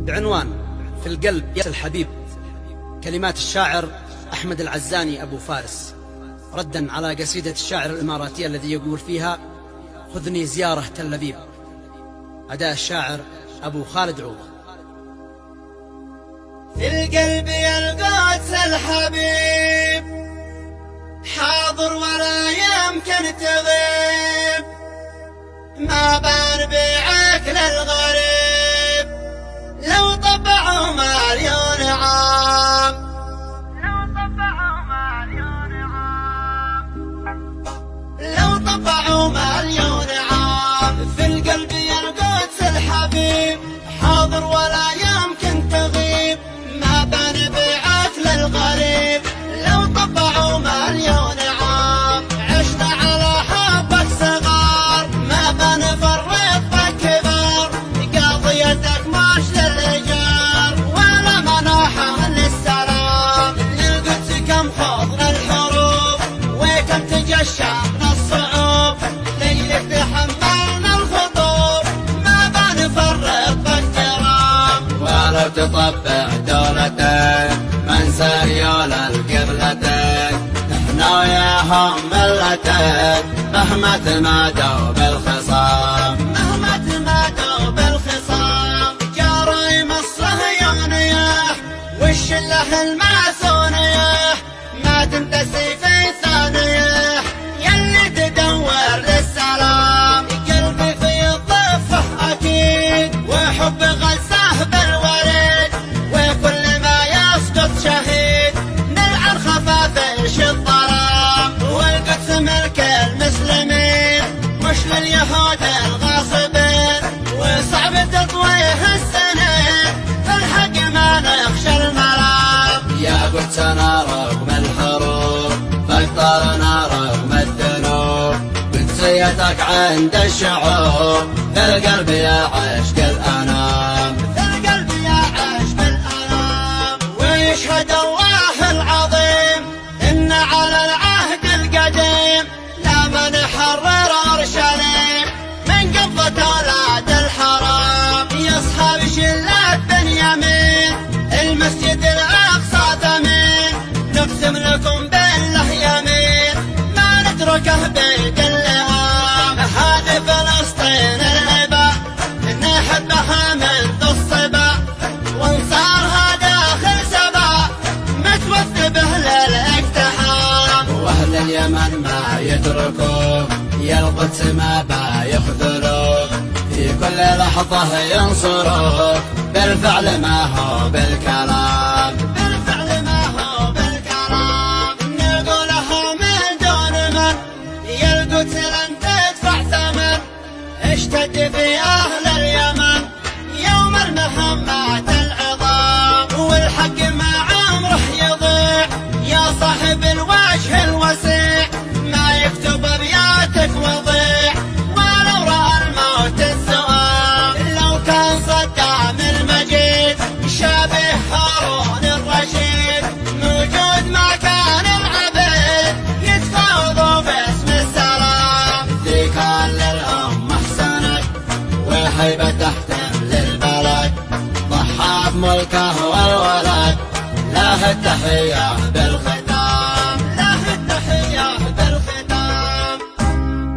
بعنوان في القلب يا الحبيب، كلمات الشاعر أحمد العزاني أبو فارس، ردا على قصيدة الشاعر الإماراتية الذي يقول فيها: خذني زيارة تل أبيب. أداء الشاعر أبو خالد عوضة. في القلب يا القدس الحبيب، حاضر ولا يمكن تغيب، ما بان بيعك للغريب، لو طبعوا مليون عام، لو طبعوا مليون عام، لو طبعوا مليون عام. في القلب يا القدس الحبيب، حاضر ولا يمكن تغيب، ما بان بيعك للغريب، لو طبعوا مليون عام. عشنا على حبك صغار، ما بنفرط بكبار، قضيتك مش للإيجار ولا مناحة للسلام. للقدس كم حضن الحروب وكم تجشعنا الصعوب، ليلك تحملنا الخطوب، ما بنفرط باحترام. ولو تطبع دولتك من سريول القبلتك، احنا وياهم ملتك مهما تمادوا بالخصام، مهما تمادوا بالخصام. جرايم الصهيونية والشله الماسونية ما تنتسي في ثانية، يلي تدور للسلام. قلبي في الضفة أكيد، وحب غزاه بالوريد، وكل ما يسقط شهيد نلعن خفافيش الظلام. والقدس ملك المسلمين مش لليهود الغاصبين، وصعب تطويه السنين، في الحق ما نخشى الملام. يا قدسنا رغم الحروب، فاقطرنا رغم الذنوب، قدسيتك عند الشعوب، في القلب يا عشق الأنام، في القلب يا عشق الأنام. ويشهد الله العظيم إن على العهد القديم لما نحرر أورشليم من قبضة أولاد الحرام. يا أصحاب شلة بنيامين، المسجد الأقصى ثمين، نقسم لكم بالله يمين ما نتركه بيد اللئام. هذه فلسطين الهبة نحبها منذ الصبا، وانصارها داخل سبا متوث به للاقتحام. واهل اليمن ما يتركوك، يا القدس ما بيخذلوك، في كل لحظة ينصروك، بالفعل ما هو بالكلام، بالفعل ما هو بالكلام. نقولها من دون من، يا القدس لن تدفع ثمن. اشتد في أهل اليمن يوم المهمات العظام، والحق ما عمره يضيع، يا صاحب الوجه الوسيع، ما يكتب أبياتك وضيع، ولو رأى الموت الزوام. لو كان صدام المجيد شابه هارون الرشيد، موجود ما كان العبيد يتفاوضوا باسم السلام. ذي كان للأمة حسنك وهيبة تحتم للبلد، ضحى بملكه والولد، له التحية بالخير.